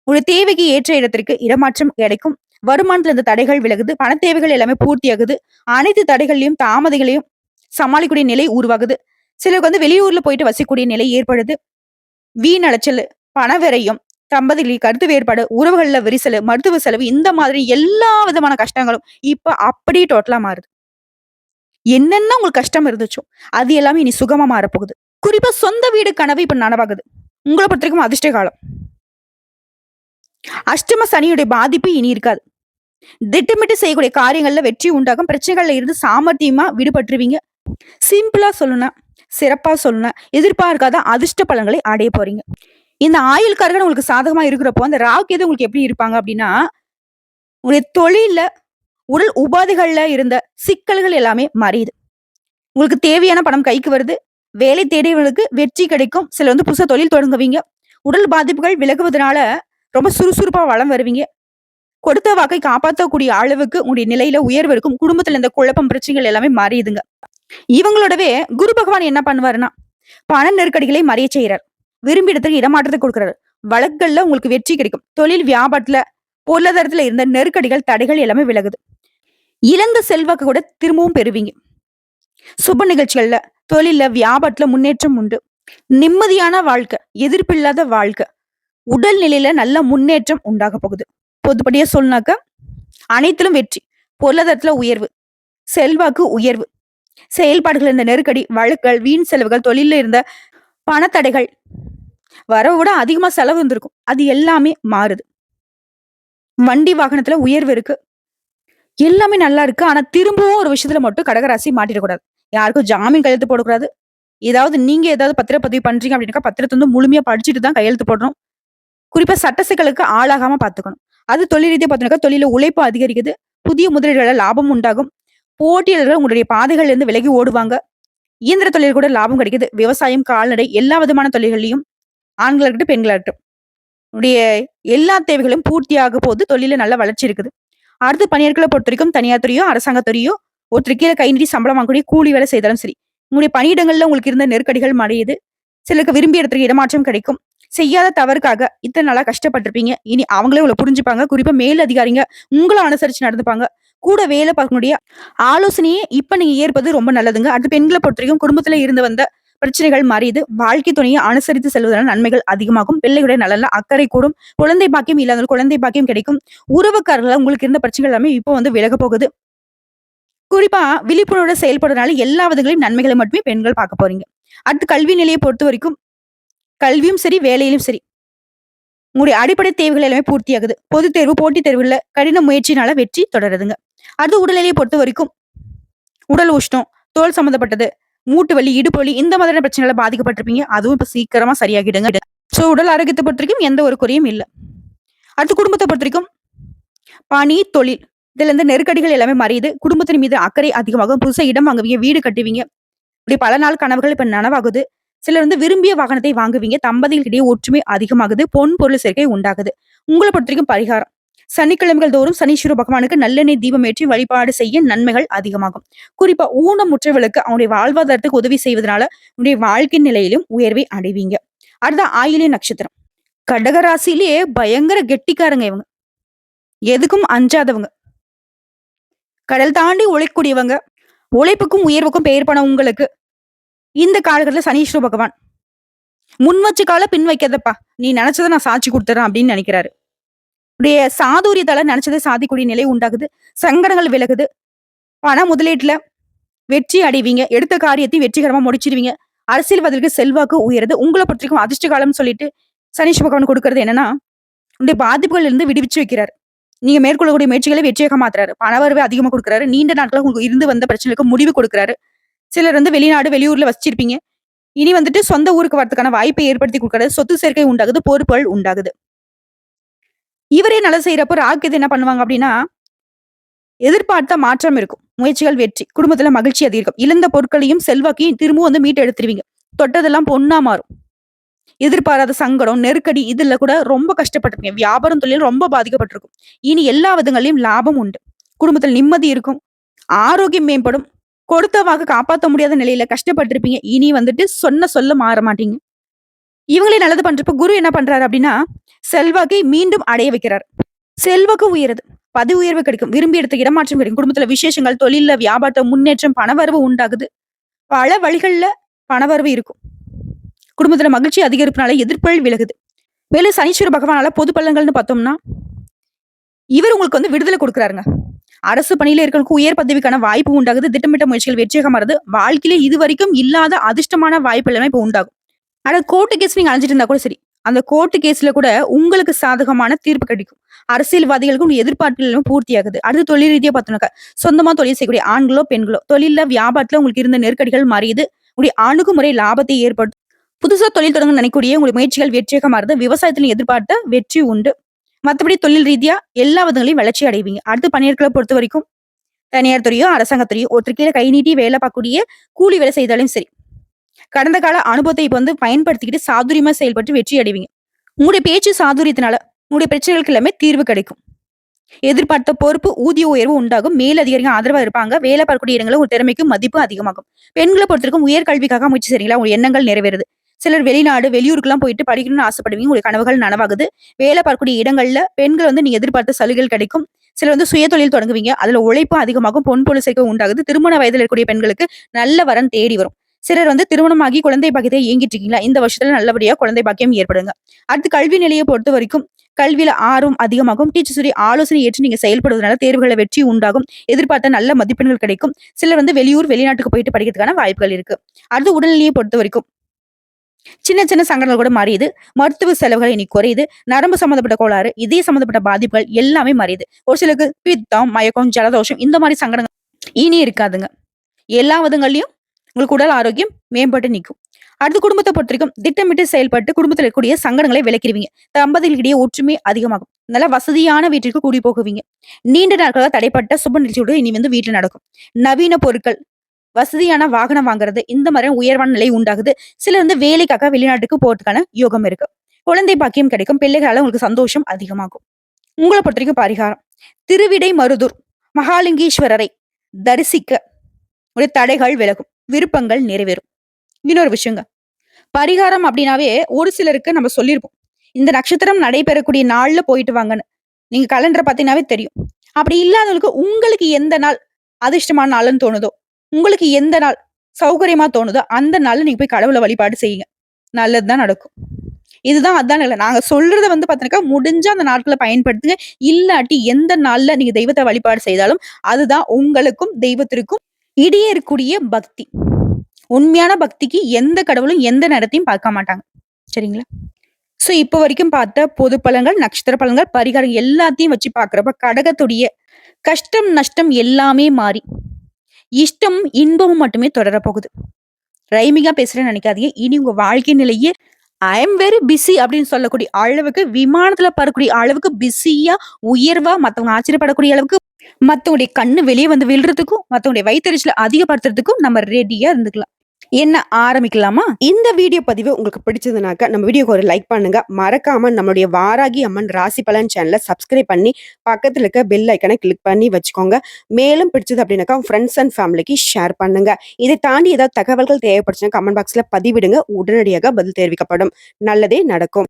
உங்களுடைய தேவைக்கு ஏற்ற இடத்திற்கு இடமாற்றம் கிடைக்கும். வருமானத்துல இருந்த தடைகள் விலகுது. பண தேவைகள் எல்லாமே பூர்த்தியாகுது. அனைத்து தடைகளையும் தாமதைகளையும் சமாளிக்கக்கூடிய நிலை உருவாகுது. சிலருக்கு வந்து வெளியூர்ல போயிட்டு வசிக்கக்கூடிய நிலை ஏற்படுது. வீண் அலைச்சல், பண விரயம், தம்பதிகளின் கருத்து வேறுபாடு, உறவுகள்ல விரிசல், மருத்துவ செலவு இந்த மாதிரி எல்லா விதமான கஷ்டங்களும் இப்ப அப்படியே டோட்டலா மாறுது. என்னென்ன உங்களுக்கு கஷ்டம் இருந்துச்சோ அது எல்லாமே இனி சுகமா மாறப்போகுது. குறிப்பா சொந்த வீடு கனவு இப்ப நனவாகுது. உங்களை பொறுத்த வரைக்கும் அதிர்ஷ்ட காலம். அஷ்டம சனியுடைய பாதிப்பு இனி இருக்காது. திட்டமிட்டு செய்யக்கூடிய காரியங்கள்ல வெற்றி உண்டாகும். பிரச்சனைகள்ல இருந்து சாமர்த்தியமா விடுபட்டுருவீங்க. சிம்பிளா சொல்லணும்னா, சிறப்பா சொல்லணும்னா, எதிர்பார்க்காத அதிர்ஷ்ட பலன்களை அடைய போறீங்க. இந்த ஆயுள்காரர்கள் உங்களுக்கு சாதகமா இருக்கிறப்போ அந்த ராகு உங்களுக்கு எப்படி இருப்பாங்க அப்படின்னா, உங்களுடைய தொழில உடல் உபாதைகள்ல இருந்த சிக்கல்கள் எல்லாமே மறையுது. உங்களுக்கு தேவையான பணம் கைக்கு வருது. வேலை தேடியவர்களுக்கு வெற்றி கிடைக்கும். சில வந்து புதுசா தொழில் தொடங்குவீங்க. உடல் பாதிப்புகள் விலகுவதனால ரொம்ப சுறுசுறுப்பா வளம் வருவீங்க. கொடுத்த வாக்கை காப்பாற்றக்கூடிய அளவுக்கு உங்களுடைய நிலையில உயர்வு இருக்கும். குடும்பத்துல இந்த குழப்பம், பிரச்சனைகள் எல்லாமே மாறியுதுங்க. இவங்களோடவே குரு பகவான் என்ன பண்ணுவாருன்னா, பண நெருக்கடிகளை மறைய செய்யறார். விரும்பி இடத்துக்கு இடமாற்றத்தை கொடுக்கிறாரு. வழக்குகள்ல உங்களுக்கு வெற்றி கிடைக்கும். தொழில் வியாபாரத்துல, பொருளாதாரத்துல இருந்த நெருக்கடிகள், தடைகள் எல்லாமே விலகுது. இழந்த செல்வாக்கு கூட திரும்பவும் பெறுவீங்க. சுப நிகழ்ச்சிகள்ல, தொழில்ல, வியாபாரத்துல முன்னேற்றம் உண்டு. நிம்மதியான வாழ்க்கை, எதிர்ப்பில்லாத வாழ்க்கை, உடல் நிலையில நல்ல முன்னேற்றம் உண்டாக போகுது. பொதுப்படியா சொன்னாக்க அனைத்திலும் வெற்றி. பொருளாதாரத்துல உயர்வு, செல்வாக்கு உயர்வு, செயல்பாடுகள் இருந்த நெருக்கடி, வழக்குகள், வீண் செலவுகள், தொழில இருந்த பணத்தடைகள், வரவை விட அதிகமா செலவு இருந்திருக்கும். அது எல்லாமே மாறுது. வண்டி வாகனத்துல உயர்வு இருக்கு. எல்லாமே நல்லா இருக்கு. ஆனா திரும்பவும் ஒரு விஷயத்துல மட்டும் கடகராசி மாட்டிடக்கூடாது. யாருக்கும் ஜாமீன் கையெழுத்து போடக்கூடாது. ஏதாவது நீங்க ஏதாவது பத்திரப்பதிவு பண்றீங்க அப்படின்னாக்கா பத்திரத்தை வந்து முழுமையா படிச்சுட்டு தான் கையெழுத்து போடணும். குறிப்பா சட்ட சிக்கலுக்கு ஆளாகாம பார்த்துக்கணும். அது தொழில் ரீதியா பார்த்தோம்னாக்கா, தொழில்ல உழைப்பு அதிகரிக்குது. புதிய முதலீடுகள்ல லாபம் உண்டாகும். போட்டியாளர்கள் உங்களுடைய பாதைகள்ல இருந்து விலகி ஓடுவாங்க. இயந்திர தொழில் கூட லாபம் கிடைக்குது. விவசாயம், கால்நடை எல்லா விதமான தொழில்கள்லயும் ஆண்களா இருக்கட்டும், பெண்களா இருக்கட்டும். உடைய எல்லா தேவைகளும் பூர்த்தியாக போது தொழில்ல நல்ல வளர்ச்சி இருக்குது. அடுத்து பணியாட்கள பொறுத்தவரைக்கும் தனியார் துறையோ, அரசாங்க துறையோ ஒருத்தர் கீழ கை நீட்டி சம்பளம் வாங்கக்கூடிய கூலி வேலை செய்தாலும் சரி, உங்களுடைய பணியிடங்கள்ல உங்களுக்கு இருந்த நெருக்கடிகள் மறையுது. சிலருக்கு விரும்பிய இடத்துக்கு இடமாற்றம் கிடைக்கும். செய்யாத தவறுக்காக இத்தன நாளா கஷ்டப்பட்டுருப்பீங்க. இனி அவங்களே உங்கள புரிஞ்சுப்பாங்க. குறிப்பா மேல் அதிகாரிங்க உங்கள அனுசரிச்சு நடந்துப்பாங்க. கூட வேலை பார்க்கக்கூடிய ஆலோசனையே இப்ப நீங்க ஏற்பது ரொம்ப நல்லதுங்க. அடுத்து பெண்கள பொறுத்தவரைக்கும் குடும்பத்துல இருந்து வந்த பிரச்சனைகள் மறையுது. வாழ்க்கை துணையை அனுசரித்து செல்வதனால நன்மைகள் அதிகமாகும். பிள்ளைகளுடைய நலன்ல அக்கறை கூடும். குழந்தை பாக்கியம் இல்லாதவங்களுக்கு குழந்தை பாக்கியம் கிடைக்கும். உறவுக்காரர்கள உங்களுக்கு இருந்த பிரச்சனைகள் எல்லாமே இப்போ வந்து விலக போகுது. குறிப்பா விழிப்புணர்வோட செயல்படுறதுனால எல்லா விதங்களையும் நன்மைகளை மட்டுமே பெண்கள் பார்க்க போறீங்க. அடுத்து கல்வி நிலையை பொறுத்தவரைக்கும் கல்வியும் சரி, வேலையிலும் சரி, உங்களுடைய அடிப்படை தேவைகள் எல்லாமே பூர்த்தியாகுது. பொதுத் தேர்வு, போட்டித் தேர்வுல கடின முயற்சினால வெற்றி தொடருதுங்க. அடுத்து உடல்நிலையை பொறுத்தவரைக்கும் உடல் உஷ்ணம், தோல் சம்மந்தப்பட்டது, மூட்டு வலி, இடுப்பு வலி இந்த மாதிரியான பிரச்சனைகள பாதிக்கப்பட்டிருப்பீங்க. அதுவும் இப்ப சீக்கிரமா சரியாகிடுங்க. சோ உடல் ஆரோக்கியத்தை பொறுத்தவரைக்கும் எந்த ஒரு குறையும் இல்ல. அடுத்து குடும்பத்தை பொறுத்தவரைக்கும் பணி, தொழில் இதுல இருந்து நெருக்கடிகள் எல்லாமே மறையுது. குடும்பத்தின் மீது அக்கறை அதிகமாகும். புதுசா இடம் வாங்குவீங்க, வீடு கட்டுவீங்க. இப்படி பல நாள் கனவுகள் இப்ப நனவாகுது. சிலர் வந்து விரும்பிய வாகனத்தை வாங்குவீங்க. தம்பதிகளிடையே ஒற்றுமை அதிகமாகுது. பொன் பொருள் சேர்க்கை உண்டாகுது. உங்களை பொறுத்தவரைக்கும் பரிகாரம். சனிக்கிழமைகள் தோறும் சனீஸ்வர பகவானுக்கு நல்லெண்ணெய் தீபம் ஏற்றி வழிபாடு செய்ய நன்மைகள் அதிகமாகும். குறிப்பா ஊனமுற்றவர்களுக்கு அவனுடைய வாழ்வாதாரத்துக்கு உதவி செய்வதனால உங்களுடைய வாழ்க்கை நிலையிலும் உயர்வை அடைவீங்க. அடுத்த ஆயில்ய நட்சத்திரம். கடக ராசியிலேயே பயங்கர கெட்டிக்காரங்க இவங்க. எதுக்கும் அஞ்சாதவங்க. கடல் தாண்டி உழைக்கக்கூடியவங்க. உழைப்புக்கும் உயர்வுக்கும் பெயர் போன உங்களுக்கு இந்த காலகட்டத்துல சனீஸ்வர பகவான் முன் வச்ச கால பின் வைக்காதப்பா, நீ நினைச்சதை நான் சாட்சி கொடுத்துறேன் அப்படின்னு நினைக்கிறாரு. உடைய சாதுரியத்தால நினைச்சதை சாதிக்கூடிய நிலை உண்டாகுது. சங்கடங்கள் விலகுது. பண முதலீட்டுல வெற்றி அடைவீங்க. எடுத்த காரியத்தை வெற்றிகரமா முடிச்சிருவீங்க. அரசியல்வாதிகளுக்கு செல்வாக்கு உயருது. உங்களை பொறுத்தவரைக்கும் அதிர்ஷ்ட காலம்னு சொல்லிட்டு சனீஸ்வர பகவான் கொடுக்கறது என்னன்னா, உடைய பாதிப்புகள் இருந்து விடுவிச்சு வைக்கிறாரு. நீங்க மேற்கொள்ளக்கூடிய முயற்சிகளை வெற்றியாக மாத்துறாரு. பணவரவை அதிகமா கொடுக்குறாரு. நீண்ட நாட்களா உங்களுக்கு இருந்து வந்த பிரச்சனைக்கு முடிவு கொடுக்குறாரு. சிலர் வந்து வெளிநாடு, வெளியூர்ல வச்சிருப்பீங்க. இனி வந்துட்டு சொந்த ஊருக்கு வரதுக்கான வாய்ப்பை ஏற்படுத்தி கொடுக்கறது. சொத்து சேர்க்கை உண்டாகுது. பொறுப்புகள் உண்டாகுது. இவரே நல்லது செய்யறப்ப ராகு என்ன பண்ணுவாங்க அப்படின்னா, எதிர்பார்த்த மாற்றம் இருக்கும். முயற்சிகள் வெற்றி. குடும்பத்துல மகிழ்ச்சி அதிகரிக்கும். இழந்த பொருட்களையும் செல்வாக்கையும் திரும்பவும் வந்து மீட்டு எடுத்துருவீங்க. தொட்டதெல்லாம் பொண்ணா மாறும். எதிர்பாராத சங்கடம், நெருக்கடி இதுல கூட ரொம்ப கஷ்டப்பட்டிருப்பீங்க. வியாபாரம், தொழில் ரொம்ப பாதிக்கப்பட்டிருக்கும். இனி எல்லா விதங்களையும் லாபம் உண்டு. குடும்பத்துல நிம்மதி இருக்கும். ஆரோக்கியம் மேம்படும். கொடுத்த வாக்கு காப்பாற்ற முடியாத நிலையில கஷ்டப்பட்டிருப்பீங்க. இனி வந்துட்டு சொன்ன சொல்ல மாற மாட்டீங்க. இவங்களே நல்லது பண்றப்ப குரு என்ன பண்றாரு அப்படின்னா, செல்வாக்கை மீண்டும் அடைய வைக்கிறார். செல்வாக்கு உயருது. பதவி உயர்வு கிடைக்கும். விரும்பிய இடத்துக்கு இடமாற்றம் கிடைக்கும். குடும்பத்துல விசேஷங்கள், தொழில்ல வியாபாரத்துல முன்னேற்றம், பணவரவு உண்டாகுது. பல வழிகள்ல பணவரவு இருக்கும். குடும்பத்துல மகிழ்ச்சி அதிகரிப்புனால எதிர்ப்புகள் விலகுது. மேலும் சனீஸ்வர பகவானால பொது பலன்கள்னு பார்த்தோம்னா, இவர் உங்களுக்கு வந்து விடுதலை கொடுக்குறாருங்க. அரசு பணியில இருக்கிறவங்களுக்கு உயர் பதவிக்கான வாய்ப்பு உண்டாகுது. திட்டமிட்ட முயற்சிகள் வெற்றியாக மாறுது. வாழ்க்கையில இதுவரைக்கும் இல்லாத அதிர்ஷ்டமான வாய்ப்பு எல்லாமே இப்ப உண்டாகும். ஆனா கோர்ட்டு கேஸ் நீங்க அலைஞ்சிட்டு இருந்தா கூட சரி, அந்த கோர்ட்டு கேஸ்ல கூட உங்களுக்கு சாதகமான தீர்ப்பு கிடைக்கும். அரசியல்வாதிகளுக்கும் எதிர்பார்ப்புகள் எல்லாம் பூர்த்தியாகுது. அடுத்து தொழில் ரீதியா பார்த்தோம்னாக்கா, சொந்தமா தொழில் செய்யக்கூடிய ஆண்களோ பெண்களோ தொழில்ல வியாபாரத்துல உங்களுக்கு இருந்த நெருக்கடிகள் மறையுது. உங்களுடைய அணுகுமுறை லாபத்தை ஏற்படுத்தும். புதுசா தொழில் தொடங்க நினைக்கக்கூடிய உங்களுடைய முயற்சிகள் வெற்றியாக மாறுது. விவசாயத்துல எதிர்பார்த்த வெற்றி உண்டு. மத்தபடி தொழில் ரீதியா எல்லா விதங்களையும் வளர்ச்சி அடைவீங்க. அடுத்து பணியாட்களை பொறுத்த வரைக்கும் தனியார் துறையோ, அரசாங்கத்துறையோ ஒருத்தர் கீழ கை நீட்டி வேலை பார்க்கக்கூடிய கூலி வேலை செய்தாலும் சரி, கடந்த கால அனுபவத்தை இப்ப வந்து பயன்படுத்திக்கிட்டு சாதுரியமா செயல்பட்டு வெற்றி அடைவீங்க. உங்களுடைய பேச்சு சாதுரியத்தினால உங்களுடைய பிரச்சனைகளுக்கு எல்லாமே தீர்வு கிடைக்கும். எதிர்பார்த்த பொறுப்பு, ஊதிய உயர்வு உண்டாகும். மேல் அதிகாரிகள் ஆதரவா இருப்பாங்க. வேலை பார்க்கக்கூடிய இடங்களில் உங்க திறமைக்கு மதிப்பு அதிகமாகும். பெண்களை பொறுத்தவரைக்கும் உயர் கல்விக்காக முயற்சி செய்றீங்களா, உங்க எண்ணங்கள் நிறைவேறுது. சிலர் வெளிநாடு, வெளியூருக்குலாம் போயிட்டு படிக்கணும்னு ஆசைப்படுவீங்க. உங்களுக்கு கனவுகள் நனவாகுது. வேலை பார்க்கக்கூடிய இடங்கள்ல பெண்கள் வந்து நீங்க எதிர்பார்த்த சலுகைகள் கிடைக்கும். சிலர் வந்து சுய தொழில் தொடங்குவீங்க. அதுல உழைப்பு அதிகமாகும். பொன் பொருள் சேர்க்கை உண்டாகுது. திருமண வயதில் இருக்கக்கூடிய பெண்களுக்கு நல்ல வரன் தேடி வரும். சிலர் வந்து திருமணமாகி குழந்தை பாக்கியத்தை ஏங்கிட்டு இருக்கீங்களா, இந்த வருஷத்துல நல்லபடியா குழந்தை பாக்கியம் ஏற்படுங்க. அடுத்து கல்வி நிலையை பொறுத்த வரைக்கும் கல்வியில ஆர்வம் அதிகமாகும். டீச்சர்ஸுடைய ஆலோசனை ஏற்று நீங்க செயல்படுவதனால தேர்வுகளை வெற்றி உண்டாகும். எதிர்பார்த்த நல்ல மதிப்பெண்கள் கிடைக்கும். சிலர் வந்து வெளியூர், வெளிநாட்டுக்கு போயிட்டு படிக்கிறதுக்கான வாய்ப்புகள் இருக்கு. அடுத்து உடல்நிலையை பொறுத்த வரைக்கும் சின்ன சின்ன சங்கடங்கள் கூட மாறியுது. மருத்துவ செலவுகள் இன்னைக்கு குறையுது. நரம்பு சம்பந்தப்பட்ட கோளாறு, இதய சம்பந்தப்பட்ட பாதிப்புகள் எல்லாமே மாறியுது. ஒரு சிலருக்கு பித்தம், மயக்கம், ஜலதோஷம் இந்த மாதிரி சங்கடங்கள் இனி இருக்காதுங்க. எல்லா விதங்கள்லயும் உங்களுக்கு உடல் ஆரோக்கியம் மேம்பட்டு நிற்கும். அடுத்து குடும்பத்தை பொறுத்தவரைக்கும் திட்டமிட்டு செயல்பட்டு குடும்பத்தில் இருக்கக்கூடிய சங்கடங்களை விளக்கிடுவீங்க. தம்பதிகளிடையே ஒற்றுமை அதிகமாகும். நல்ல வசதியான வீட்டிற்கு கூடி போகுவீங்க. நீண்ட நாட்களாக தடைப்பட்ட சுப நிகழ்ச்சியோடு இனி வீட்டுல நடக்கும். நவீன பொருட்கள், வசதியான வாகனம் வாங்குறது, இந்த மாதிரியான உயர்வான நிலை உண்டாகுது. சிலர் வேலைக்காக வெளிநாட்டுக்கு போறதுக்கான யோகம் இருக்கு. குழந்தை பாக்கியம் கிடைக்கும். பிள்ளைகளால உங்களுக்கு சந்தோஷம் அதிகமாகும். உங்களை பொறுத்த வரைக்கும் பரிகாரம், திருவிடை மருதூர் மகாலிங்கேஸ்வரரை தரிசிக்க உடைய தடைகள் விலகும், விருப்பங்கள் நிறைவேறும். இன்னொரு விஷயங்க, பரிகாரம் அப்படின்னாவே ஒரு சிலருக்கு நம்ம சொல்லியிருப்போம், இந்த நட்சத்திரம் நடைபெறக்கூடிய நாள்ல போயிட்டு வாங்கன்னு. நீங்க கலண்டரை பார்த்தீங்கன்னாவே தெரியும். அப்படி இல்லாதவங்களுக்கு உங்களுக்கு எந்த நாள் அதிர்ஷ்டமான நாள்னு தோணுதோ, உங்களுக்கு எந்த நாள் சௌகரியமா தோணுதோ அந்த நாள்ல நீங்க போய் கடவுளை வழிபாடு செய்யுங்க. நல்லதுதான் நடக்கும். இதுதான் அதான் இல்ல. நாங்க சொல்றத பாத்தீங்கன்னா முடிஞ்சா அந்த நாட்களை பயன்படுத்துங்க. இல்லாட்டி எந்த நாள்ல நீங்க தெய்வத்தை வழிபாடு செய்தாலும் அதுதான் உங்களுக்கும் தெய்வத்திற்கும் இடையே இருக்கக்கூடிய பக்தி. உண்மையான பக்திக்கு எந்த கடவுளும் எந்த நேரத்தையும் பார்க்க மாட்டாங்க. சரிங்களா? சோ இப்ப வரைக்கும் பார்த்த பொது பலன்கள், நட்சத்திர பலன்கள், பரிகாரம் எல்லாத்தையும் வச்சு பாக்குறப்ப கடகத்துடைய கஷ்டம் நஷ்டம் எல்லாமே மாறி இஷ்டமும் இன்பமும் மட்டுமே தொடர போகுது. ரைமிங்கா பேசுறேன்னு நினைக்காதீங்க. இனி உங்க வாழ்க்கை நிலையே ஐ எம் வெரி பிஸி அப்படின்னு சொல்லக்கூடிய அளவுக்கு, விமானத்துல பறக்கூடிய அளவுக்கு பிஸியா, உயர்வா, மத்தவங்க ஆச்சரியப்படக்கூடிய அளவுக்கு, மத்தவங்களுடைய கண்ணு வெளியே விழுறதுக்கும், மத்தவங்களுடைய வயிற்றுச்சல அதிகப்படுத்துறதுக்கும் நம்ம ரெடியா இருந்துக்கலாம். என்ன ஆரம்பிக்கலாமா? இந்த வீடியோ பதிவு உங்களுக்கு பிடிச்சதுனாக்க நம்ம வீடியோக்கு ஒரு லைக் பண்ணுங்க. மறக்காம நம்மளுடைய வாராகி அம்மன் ராசி பலன் சேனலை சப்ஸ்கிரைப் பண்ணி பக்கத்துல இருக்க பெல் ஐக்கனை கிளிக் பண்ணி வச்சுக்கோங்க. மேலும் பிடிச்சது அப்படின்னாக்கா ஃப்ரெண்ட்ஸ் அண்ட் ஃபேமிலிக்கு ஷேர் பண்ணுங்க. இதை தாண்டி ஏதாவது தகவல்கள் தேவைப்படுச்சுன்னா கமெண்ட் பாக்ஸ்ல பதிவிடுங்க. உடனடியாக பதில் தெரிவிக்கப்படும். நல்லதே நடக்கும்.